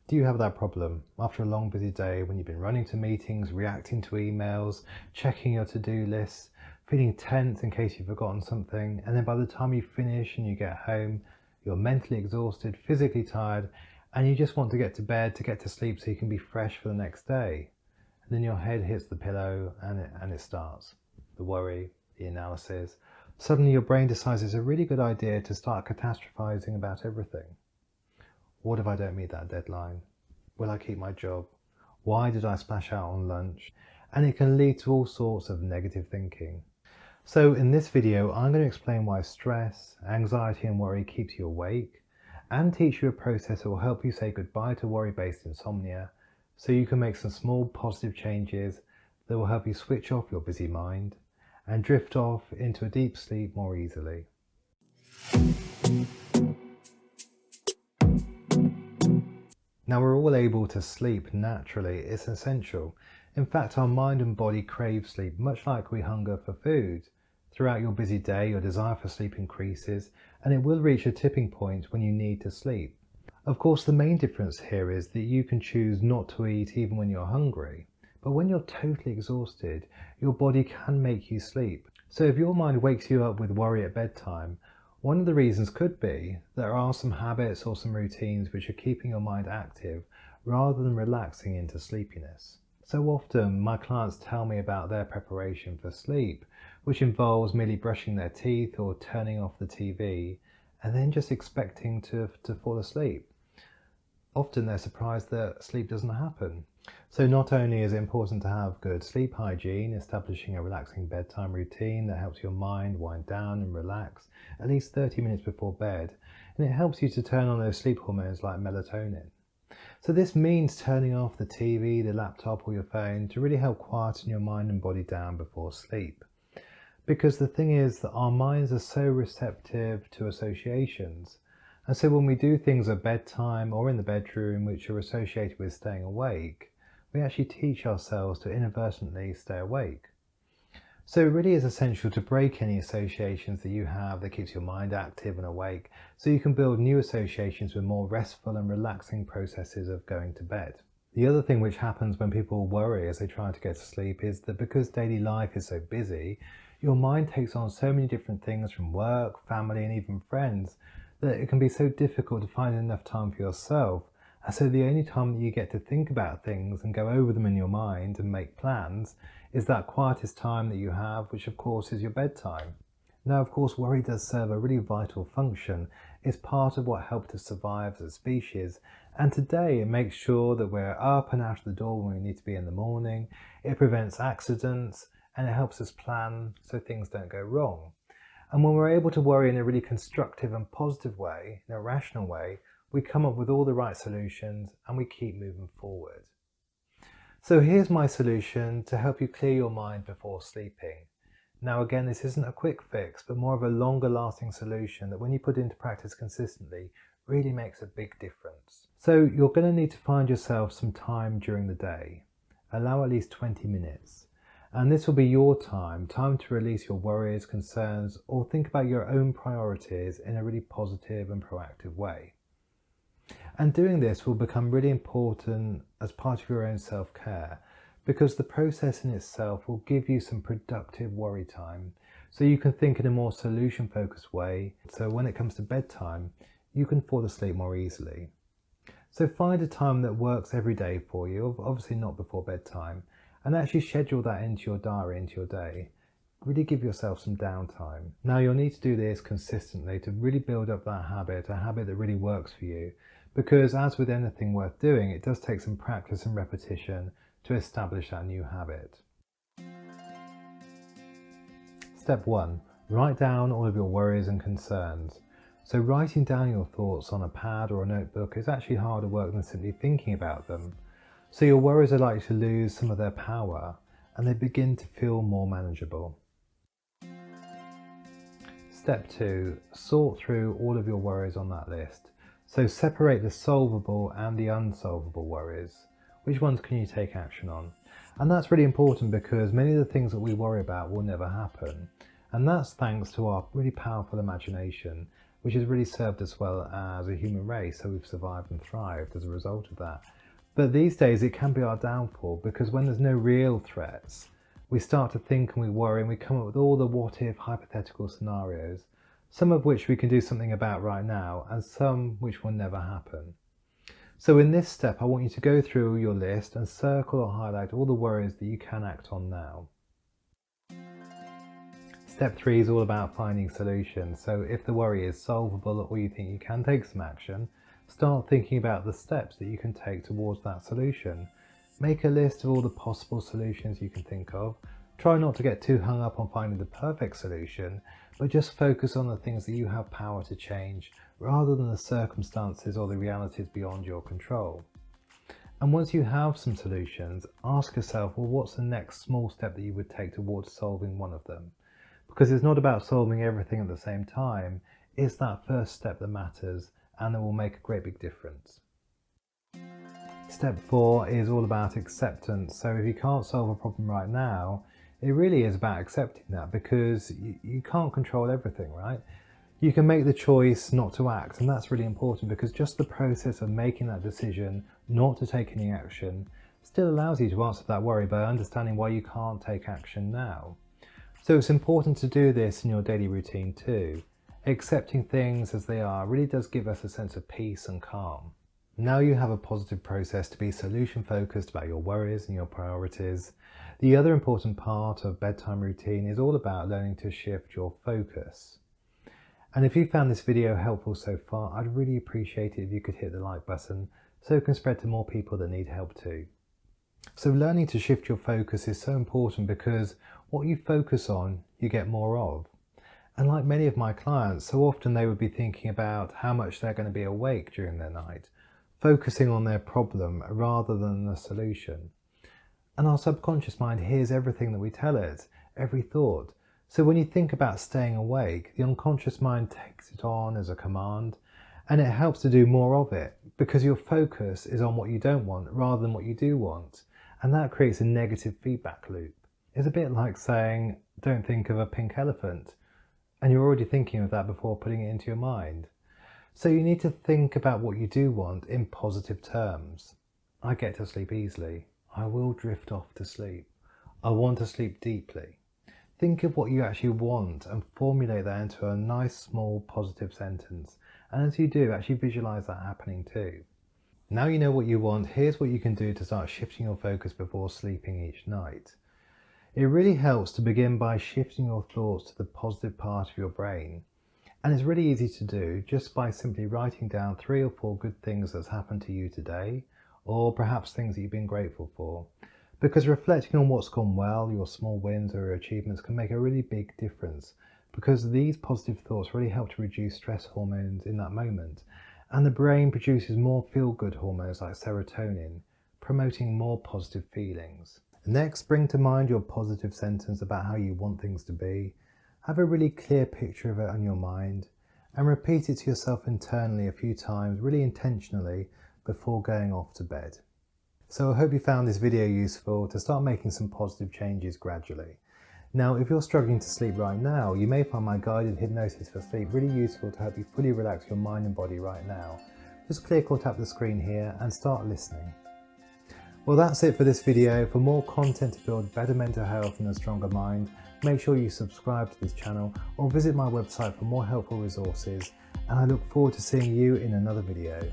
Do you have that problem after a long busy day when you've been running to meetings, reacting to emails, checking your to-do lists, feeling tense in case you've forgotten something, and then by the time you finish and you get home, you're mentally exhausted, physically tired, and you just want to get to bed, to get to sleep so you can be fresh for the next day? And then your head hits the pillow and it starts. The worry, the analysis. Suddenly your brain decides it's a really good idea to start catastrophizing about everything. What if I don't meet that deadline? Will I keep my job? Why did I splash out on lunch? And it can lead to all sorts of negative thinking. So in this video, I'm going to explain why stress, anxiety and worry keeps you awake, and teach you a process that will help you say goodbye to worry-based insomnia, so you can make some small positive changes that will help you switch off your busy mind and drift off into a deep sleep more easily. Now, we're all able to sleep naturally. It's essential. In fact, our mind and body crave sleep, much like we hunger for food. Throughout your busy day, your desire for sleep increases, and it will reach a tipping point when you need to sleep. Of course, the main difference here is that you can choose not to eat even when you're hungry. But when you're totally exhausted, your body can make you sleep. So if your mind wakes you up with worry at bedtime, one of the reasons could be there are some habits or some routines which are keeping your mind active rather than relaxing into sleepiness. So often my clients tell me about their preparation for sleep, which involves merely brushing their teeth or turning off the TV and then just expecting to fall asleep. Often they're surprised that sleep doesn't happen. So not only is it important to have good sleep hygiene, establishing a relaxing bedtime routine that helps your mind wind down and relax at least 30 minutes before bed, and it helps you to turn on those sleep hormones like melatonin. So this means turning off the TV, the laptop or your phone to really help quieten your mind and body down before sleep. Because the thing is that our minds are so receptive to associations. And so when we do things at bedtime or in the bedroom which are associated with staying awake, we actually teach ourselves to inadvertently stay awake. So it really is essential to break any associations that you have that keeps your mind active and awake, so you can build new associations with more restful and relaxing processes of going to bed. The other thing which happens when people worry as they try to get to sleep is that because daily life is so busy, your mind takes on so many different things from work, family and even friends that it can be so difficult to find enough time for yourself. And so the only time that you get to think about things and go over them in your mind and make plans is that quietest time that you have, which of course is your bedtime. Now, of course, worry does serve a really vital function. It's part of what helped us survive as a species. And today it makes sure that we're up and out of the door when we need to be in the morning. It prevents accidents and it helps us plan so things don't go wrong. And when we're able to worry in a really constructive and positive way, in a rational way, we come up with all the right solutions and we keep moving forward. So here's my solution to help you clear your mind before sleeping. Now again, this isn't a quick fix, but more of a longer lasting solution that when you put into practice consistently, really makes a big difference. So you're going to need to find yourself some time during the day. Allow at least 20 minutes. And this will be your time to release your worries, concerns, or think about your own priorities in a really positive and proactive way. And doing this will become really important as part of your own self-care, because the process in itself will give you some productive worry time, so you can think in a more solution-focused way, so when it comes to bedtime, you can fall asleep more easily. So find a time that works every day for you, obviously not before bedtime, and actually schedule that into your diary, into your day. Really give yourself some downtime. Now you'll need to do this consistently to really build up that habit, a habit that really works for you. Because as with anything worth doing, it does take some practice and repetition to establish that new habit. Step 1. Write down all of your worries and concerns. So writing down your thoughts on a pad or a notebook is actually harder work than simply thinking about them. So your worries are likely to lose some of their power and they begin to feel more manageable. Step 2. Sort through all of your worries on that list. So separate the solvable and the unsolvable worries. Which ones can you take action on? And that's really important because many of the things that we worry about will never happen. And that's thanks to our really powerful imagination, which has really served us well as a human race, so we've survived and thrived as a result of that. But these days it can be our downfall, because when there's no real threats, we start to think and we worry and we come up with all the what if hypothetical scenarios, some of which we can do something about right now and some which will never happen. So in this step, I want you to go through your list and circle or highlight all the worries that you can act on now. Step 3 is all about finding solutions. So if the worry is solvable or you think you can take some action, start thinking about the steps that you can take towards that solution. Make a list of all the possible solutions you can think of. Try not to get too hung up on finding the perfect solution, but just focus on the things that you have power to change rather than the circumstances or the realities beyond your control. And once you have some solutions, ask yourself, well, what's the next small step that you would take towards solving one of them? Because it's not about solving everything at the same time, it's that first step that matters and that will make a great big difference. Step 4 is all about acceptance. So if you can't solve a problem right now, it really is about accepting that, because you can't control everything, right? You can make the choice not to act, and that's really important, because just the process of making that decision not to take any action still allows you to answer that worry by understanding why you can't take action now. So it's important to do this in your daily routine too. Accepting things as they are really does give us a sense of peace and calm. Now you have a positive process to be solution focused about your worries and your priorities. The other important part of bedtime routine is all about learning to shift your focus. And if you found this video helpful so far, I'd really appreciate it if you could hit the like button so it can spread to more people that need help too. So learning to shift your focus is so important, because what you focus on, you get more of. And like many of my clients, so often they would be thinking about how much they're going to be awake during their night, focusing on their problem rather than the solution. And our subconscious mind hears everything that we tell it, every thought. So when you think about staying awake, the unconscious mind takes it on as a command, and it helps to do more of it, because your focus is on what you don't want rather than what you do want. And that creates a negative feedback loop. It's a bit like saying, don't think of a pink elephant, and you're already thinking of that before putting it into your mind. So you need to think about what you do want in positive terms. I get to sleep easily. I will drift off to sleep. I want to sleep deeply. Think of what you actually want and formulate that into a nice small positive sentence. And as you do, actually visualize that happening too. Now you know what you want, here's what you can do to start shifting your focus before sleeping each night. It really helps to begin by shifting your thoughts to the positive part of your brain. And it's really easy to do just by simply writing down 3 or 4 good things that's happened to you today, or perhaps things that you've been grateful for. Because reflecting on what's gone well, your small wins or your achievements, can make a really big difference, because these positive thoughts really help to reduce stress hormones in that moment. And the brain produces more feel-good hormones like serotonin, promoting more positive feelings. Next, bring to mind your positive sentence about how you want things to be. Have a really clear picture of it on your mind, and repeat it to yourself internally a few times, really intentionally, before going off to bed. So I hope you found this video useful to start making some positive changes gradually. Now, if you're struggling to sleep right now, you may find my guided hypnosis for sleep really useful to help you fully relax your mind and body right now. Just click or tap the screen here and start listening. Well, that's it for this video. For more content to build better mental health and a stronger mind, make sure you subscribe to this channel or visit my website for more helpful resources, and I look forward to seeing you in another video.